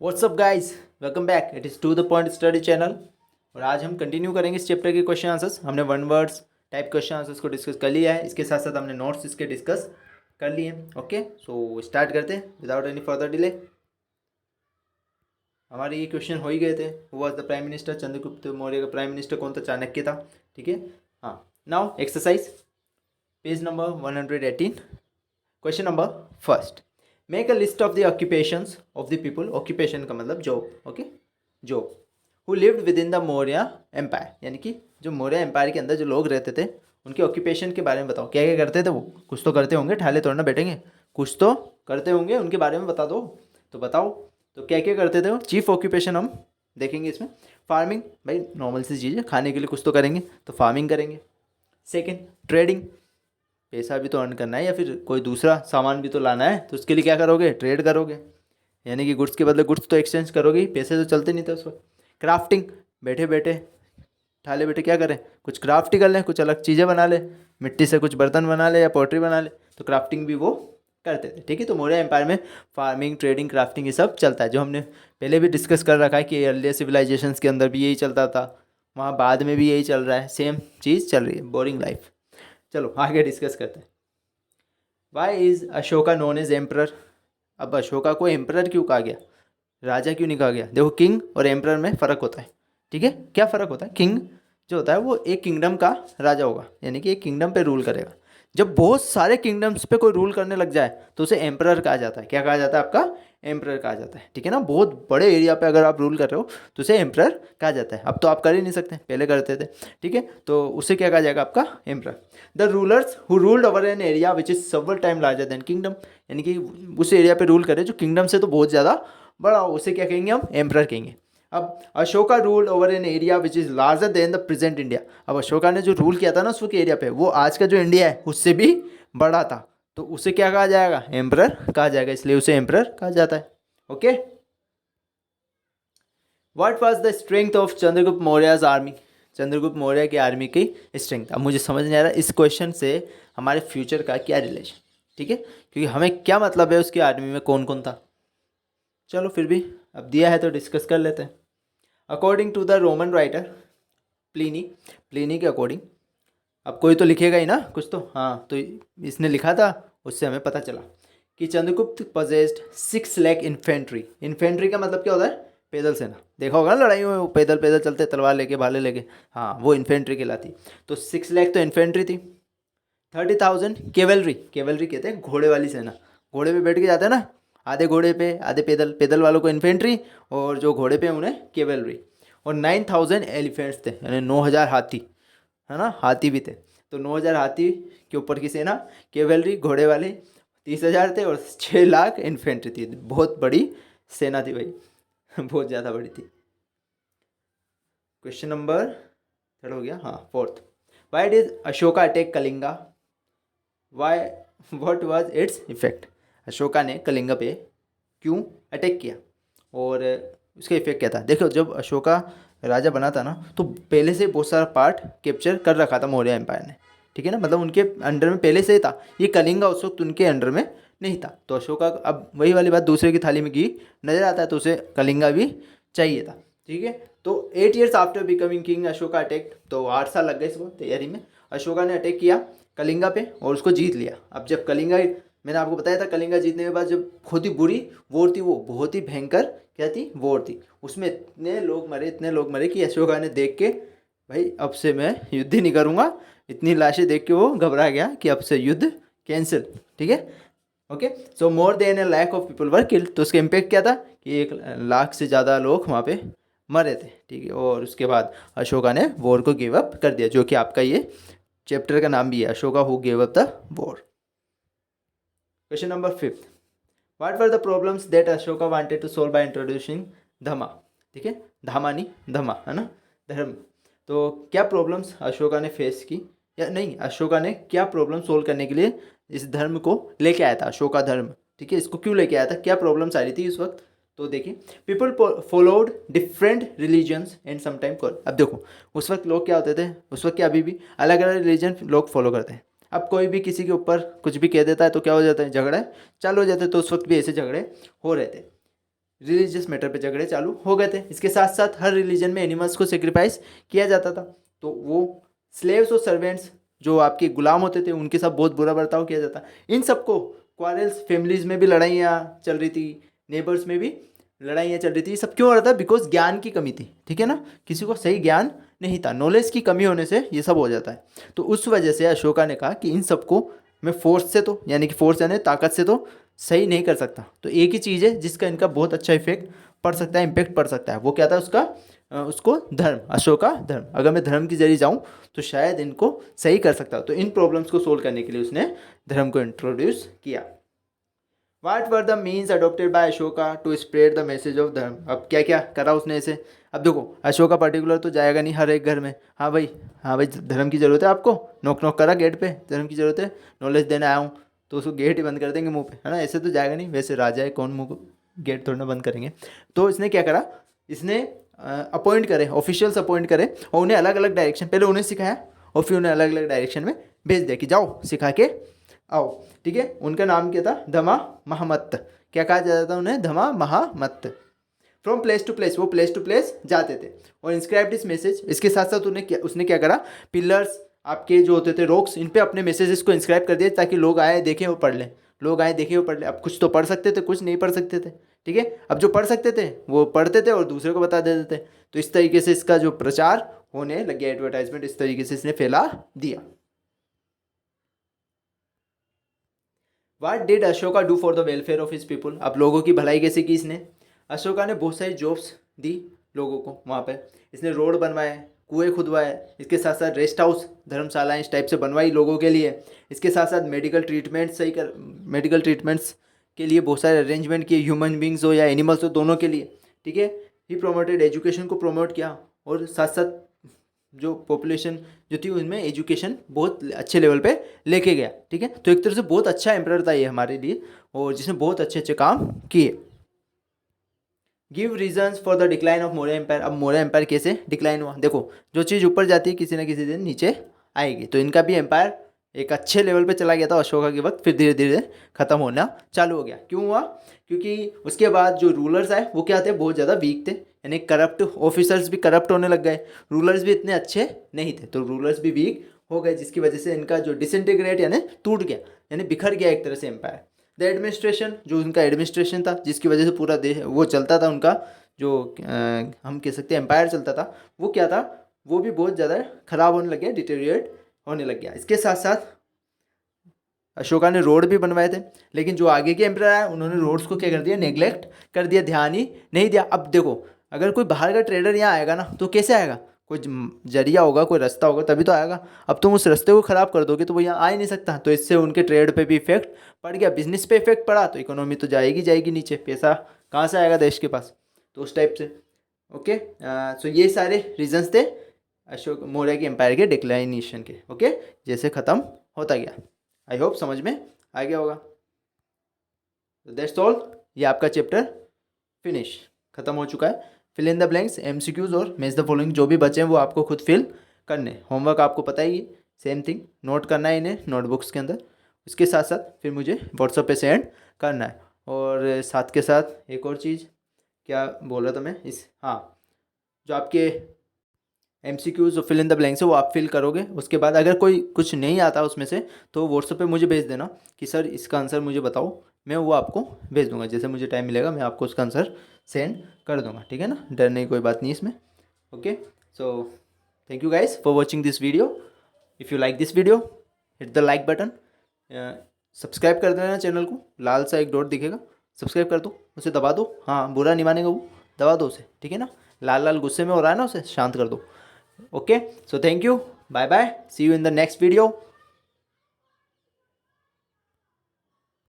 WhatsApp guys, welcome back. It is to the point study channel. और आज हम continue करेंगे इस चैप्टर के क्वेश्चन आंसर्स। हमने one words type question answers को डिस्कस कर लिया है, इसके साथ साथ हमने नोट्स इसके डिस्कस कर लिए। ओके, सो स्टार्ट करते हैं विदाउट एनी फर्दर डिले। हमारे ये क्वेश्चन हो ही गए थे। Who was the prime minister? Chandragupta Maurya का प्राइम मिनिस्टर कौन था? चाणक्य था। ठीक है, हाँ। Now exercise page number 118, question number first. Make a list of the occupations of the people. Occupation का मतलब job. Okay, job. Who lived with in the Maurya empire, यानी कि जो मौर्य एम्पायर के अंदर जो लोग रहते थे उनके ऑक्यूपेशन के बारे में बताओ। क्या क्या करते थे वो? कुछ तो करते होंगे, ठाले थोड़ा ना बैठेंगे, कुछ तो करते होंगे, उनके बारे में बता दो। तो बताओ तो क्या क्या करते थे वो। चीफ ऑक्यूपेशन हम देखेंगे इसमें। फार्मिंग, भाई नॉर्मल सी चीज़ है, खाने के लिए कुछ तो करेंगे तो फार्मिंग करेंगे। सेकेंड, ट्रेडिंग, पैसा भी तो अर्न करना है या फिर कोई दूसरा सामान भी तो लाना है, तो उसके लिए क्या करोगे? ट्रेड करोगे, यानी कि गुड्स के बदले गुड्स तो एक्सचेंज करोगे ही, पैसे तो चलते नहीं थे उस वक्त। क्राफ्टिंग, बैठे बैठे ठाले बैठे क्या करें, कुछ क्राफ्ट ही कर लें, कुछ अलग चीज़ें बना ले, मिट्टी से कुछ बर्तन बना ले या पोट्री बना ले, तो क्राफ्टिंग भी वो करते थे। ठीक है, तो मौर्य एम्पायर में फार्मिंग, ट्रेडिंग, क्राफ्टिंग ये सब चलता है, जो हमने पहले भी डिस्कस कर रखा है कि अर्लियर सिविलाइजेशंस के अंदर भी यही चलता था, वहाँ बाद में भी यही चल रहा है, सेम चीज़ चल रही है। Boring life. चलो आगे डिस्कस करते हैं। Why is Ashoka known as emperor? अब अशोका को एम्प्रर क्यों कहा गया, राजा क्यों नहीं कहा गया? देखो, किंग और एम्प्रर में फ़र्क होता है। ठीक है, क्या फ़र्क होता है? किंग जो होता है वो एक किंगडम का राजा होगा, यानी कि एक किंगडम पे रूल करेगा। जब बहुत सारे किंगडम्स पे कोई रूल करने लग जाए तो उसे एम्प्रर कहा जाता है। क्या कहा जाता है? आपका एम्प्रर कहा जाता है। ठीक है ना, बहुत बड़े एरिया पे अगर आप रूल कर रहे हो तो उसे एम्प्रर कहा जाता है। अब तो आप कर ही नहीं सकते, पहले करते थे। ठीक है, तो उसे क्या कहा जाएगा? आपका emperor. The rulers who ruled over an area which is several time larger than kingdom, यानी कि उस एरिया पे रूल करे जो किंगडम से तो बहुत ज़्यादा बड़ा हो, उसे क्या कहेंगे? हम एम्प्रर कहेंगे। अब Ashoka ruled over an area which is larger than the present India. अब अशोका ने जो रूल किया था ना उस एरिया पे, वो आज का जो इंडिया है उससे भी बड़ा था, तो उसे क्या कहा जाएगा? एम्प्रर कहा जाएगा, इसलिए उसे एम्प्रर कहा जाता है। Okay, what was the strength of Chandragupta Maurya's army? Chandragupta Maurya की आर्मी की स्ट्रेंथ। अब मुझे समझ नहीं आ रहा इस क्वेश्चन से हमारे फ्यूचर का क्या रिलेशन। ठीक है, क्योंकि हमें क्या मतलब है उसकी आर्मी में कौन कौन था। चलो फिर भी अब दिया है तो डिस्कस कर लेते हैं। According to the Roman writer Pliny, Pliny के अकॉर्डिंग, अब कोई तो लिखेगा ही ना कुछ तो, हाँ, तो इसने लिखा था, उससे हमें पता चला कि Chandragupta possessed 6 lakh infantry. Infantry का मतलब क्या होता है? पैदल सेना। देखा होगा ना लड़ाई में वो पैदल पैदल चलते, तलवार लेके, भाले लेके, हाँ, वो इन्फेंट्री कहलाती। तो 6 लाख तो इन्फेंट्री थी। 30,000 केवलरी, केवलरी कहते हैं घोड़े वाली सेना, घोड़े पे बैठ के जाते हैं ना, आधे घोड़े पे आधे पैदल, पैदल वालों को इन्फेंट्री और जो घोड़े पे उन्हें केवलरी। और 9,000 एलिफेंट्स थे, यानी 9,000 हाथी, है ना, हाथी भी थे। तो 9,000 हाथी के ऊपर की सेना, केवलरी घोड़े वाले 30,000 थे और 6 लाख इन्फेंट्री थी। बहुत बड़ी सेना थी भाई बहुत ज़्यादा बड़ी थी। क्वेश्चन नंबर थर्ड हो गया, हाँ, fourth. Why did Ashoka attack Kalinga? Why, what was its effect? Ashoka ने कलिंगा पे क्यों अटैक किया और उसका इफेक्ट क्या था? देखो, जब अशोका राजा बना था ना तो पहले से बहुत सारा पार्ट कैप्चर कर रखा था मौर्य एम्पायर ने। ठीक है ना, मतलब उनके अंडर में पहले से ही था। ये कलिंगा उस वक्त उनके अंडर में नहीं था, तो अशोका, अब वही वाली बात, दूसरे की थाली में घी नजर आता है, तो उसे कलिंगा भी चाहिए था। ठीक है, तो 8 years after becoming king Ashoka attack, तो 8 साल लग गए इस वक्त तैयारी में। अशोका ने अटैक किया कलिंगा पे और उसको जीत लिया। अब जब कलिंगा, मैंने आपको बताया था, कलिंगा जीतने के बाद जब बहुत ही बुरी वॉर थी, वो बहुत ही भयंकर क्या थी? वॉर थी। उसमें इतने लोग मरे, इतने लोग मरे कि अशोका ने देख के, भाई अब से मैं युद्ध ही नहीं करूँगा, इतनी लाशें देख के वो घबरा गया कि अब से युद्ध कैंसिल। ठीक है, okay. So more than A lakh of people were killed, तो उसका इम्पैक्ट क्या था कि 1 लाख से ज़्यादा लोग वहाँ पे मरे थे। ठीक है, और उसके बाद अशोका ने वॉर को गिव अप कर दिया, जो कि आपका ये चैप्टर का नाम भी है, Ashoka who give up the war. Question number fifth. What were the problems that Ashoka wanted to solve by introducing dhamma? ठीक है, धामा नहीं धमा, है ना, धर्म। तो क्या प्रॉब्लम्स अशोका ने फेस की, या नहीं, अशोका ने क्या प्रॉब्लम सोल्व करने के लिए इस धर्म को लेके आया था, अशोका धर्म? ठीक है, इसको क्यों लेके आया था, क्या प्रॉब्लम्स आ रही थी इस वक्त? तो देखिए, people followed different religions and sometime call. अब देखो, उस वक्त लोग क्या होते थे, उस वक्त क्या अभी भी अलग अलग रिलीजन लोग फॉलो करते हैं। अब कोई भी किसी के ऊपर कुछ भी कह देता है तो क्या हो जाता है? झगड़ा चालू हो जाते, तो उस वक्त भी ऐसे झगड़े हो रहे थे। रिलीजियस मैटर पे झगड़े चालू हो गए थे। इसके साथ साथ हर रिलीजन में एनिमल्स को सेक्रीफाइस किया जाता था। तो वो स्लेव्स और सर्वेंट्स जो आपके गुलाम होते थे उनके साथ बहुत बुरा बर्ताव किया जाता। इन सबको क्वारल्स, फैमिलीज में भी लड़ाइयाँ चल रही थी, नेबर्स में भी लड़ाइयाँ चल रही थी। सब क्यों हो रहा था? बिकॉज ज्ञान की कमी थी, ठीक है ना, किसी को सही ज्ञान नहीं था, नॉलेज की कमी होने से ये सब हो जाता है। तो उस वजह से अशोका ने कहा कि इन सबको मैं फोर्स से तो यानी कि फोर्स यानी ताकत से तो सही नहीं कर सकता। तो एक ही चीज़ है जिसका इनका बहुत अच्छा इफेक्ट पड़ सकता है, इम्पेक्ट पड़ सकता है। वो क्या था उसका? उसको धर्म, अशोका धर्म। अगर मैं धर्म के जरिए जाऊँ तो शायद इनको सही कर सकता हूँ। तो इन प्रॉब्लम्स को सोल्व करने के लिए उसने धर्म को इंट्रोड्यूस किया। What were the means adopted by Ashoka to spread the message of dharma. अब क्या क्या करा उसने ऐसे? अब देखो, अशोका पर्टिकुलर तो जाएगा नहीं हर एक घर में, हाँ भाई, हाँ भाई धर्म की ज़रूरत है आपको, नॉक नॉक करा गेट पे, धर्म की ज़रूरत है, नॉलेज देने आया हूँ, तो उसको गेट ही बंद कर देंगे मुंह पे, है ना, ऐसे तो जाएगा नहीं। वैसे राजा है, कौन मुंह को गेट थोड़ा ना बंद करेंगे। तो इसने क्या करा? इसने अपॉइंट करे, ऑफिशियल्स अपॉइंट करे और उन्हें अलग अलग डायरेक्शन, पहले उन्हें सिखाया और फिर उन्हें अलग अलग डायरेक्शन में भेज दिया कि जाओ सिखा के आओ, ठीक है। उनका नाम क्या था? धमा महामत। क्या कहा जाता था उन्हें? धमा Mahamad. From place to place, वो प्लेस टू प्लेस जाते थे और इंस्क्राइब दिस मैसेज। इसके साथ साथ उसने क्या करा? पिलर्स आपके जो होते थे, रॉक्स, इन पे अपने मैसेजेस को इंस्क्राइब कर दिए ताकि लोग आए देखें और पढ़ लें। लोग आए देखें और पढ़ लें। अब कुछ तो पढ़ सकते थे, कुछ नहीं पढ़ सकते थे, ठीक है। अब जो पढ़ सकते थे वो पढ़ते थे और दूसरे को बता देते थे। तो इस तरीके से इसका जो प्रचार होने लग गया, एडवर्टाइजमेंट इस तरीके से इसने फैला दिया। What did Ashoka do for the welfare of his people. अब लोगों की भलाई कैसे की इसने? अशोका ने बहुत सारी जॉब्स दी लोगों को वहाँ पे। इसने रोड बनवाए, कुएं खुदवाए, इसके साथ साथ रेस्ट हाउस, धर्मशालाएं इस टाइप से बनवाई लोगों के लिए। इसके साथ साथ मेडिकल ट्रीटमेंट्स के लिए बहुत सारे अरेंजमेंट किए, ह्यूमन बींग्स हो या एनिमल्स हो, दोनों के लिए, ठीक है। ही प्रोमोटेड एजुकेशन को प्रमोट किया और साथ साथ जो पॉपुलेशन जो थी उनमें एजुकेशन बहुत अच्छे लेवल पे लेके गया, ठीक है। तो एक तरह से बहुत अच्छा एम्परर था ये हमारे लिए और जिसने बहुत अच्छे अच्छे काम किए। Give reasons for the decline of Maurya empire. अब मौर्य एम्पायर कैसे डिक्लाइन हुआ? देखो, जो चीज़ ऊपर जाती है किसी ना किसी दिन नीचे आएगी। तो इनका भी एम्पायर एक अच्छे लेवल पे चला गया था अशोका के वक्त, फिर धीरे धीरे खत्म होना चालू हो गया। क्यों हुआ? क्योंकि उसके बाद जो रूलर्स आए वो क्या थे? बहुत ज़्यादा वीक थे, यानी करप्ट ऑफिसर्स भी करप्ट होने लग गए, रूलर्स भी इतने अच्छे नहीं थे, तो रूलर्स भी वीक हो गए, जिसकी वजह से इनका जो डिसइंटीग्रेट यानी टूट गया, यानी बिखर गया एक तरह से एम्पायर। द एडमिनिस्ट्रेशन, जो उनका एडमिनिस्ट्रेशन था जिसकी वजह से पूरा देश वो चलता था, उनका जो हम कह सकते हैं एम्पायर चलता था, वो क्या था? वो भी बहुत ज़्यादा ख़राब होने लग गया, डिटेरियोरेट होने लग गया। इसके साथ साथ अशोका ने रोड भी बनवाए थे, लेकिन जो आगे के एम्पायर आए उन्होंने रोड्स को क्या कर दिया? नेग्लेक्ट कर दिया, ध्यान ही नहीं दिया। अब देखो, अगर कोई बाहर का ट्रेडर यहाँ आएगा ना तो कैसे आएगा? कोई जरिया होगा, कोई रास्ता होगा तभी तो आएगा। अब तुम उस रास्ते को ख़राब कर दोगे तो वो यहाँ आ ही नहीं सकता। तो इससे उनके ट्रेड पे भी इफेक्ट पड़ गया, बिजनेस पे इफेक्ट पड़ा, तो इकोनॉमी तो जाएगी जाएगी नीचे, पैसा कहाँ से आएगा देश के पास? तो उस टाइप से। ओके, सो ये सारे रीजंस थे अशोक मौर्य के एम्पायर के डिक्लाइनेशन के। ओके, जैसे ख़त्म होता गया। आई होप समझ में आ गया होगा। दैट्स ऑल, ये आपका चैप्टर फिनिश, खत्म हो चुका है। Fill in the blanks, MCQs और मैच द फॉलोइंग जो भी बचे हैं वो आपको खुद फिल करने। होमवर्क आपको पता ही, सेम थिंग, नोट करना है इन्हें नोटबुक्स के अंदर। उसके साथ साथ फिर मुझे व्हाट्सएप पे सेंड करना है। और साथ के साथ एक और चीज़, क्या बोल रहा था मैं हाँ, जो आपके एमसीक्यूज और फिल इन द ब्लैंक्स है वो आप फिल करोगे। उसके बाद अगर कोई कुछ नहीं आता उसमें से तो व्हाट्सएप पे मुझे भेज देना कि सर इसका आंसर मुझे बताओ, मैं वो आपको भेज दूंगा। जैसे मुझे टाइम मिलेगा मैं आपको उसका आंसर सेंड कर दूंगा, ठीक है ना। डरने की कोई बात नहीं इसमें। Okay, so thank you guys for watching this video. If you like this video, hit the like button, subscribe कर देना चैनल को, लाल सा एक डॉट दिखेगा, सब्सक्राइब कर दो, उसे दबा दो। हाँ, बुरा नहीं मानेगा वो, दबा दो उसे, ठीक है ना। लाल लाल गुस्से में हो रहा है ना, उसे शांत कर दो। Okay, so thank you, bye bye, see you in the next video.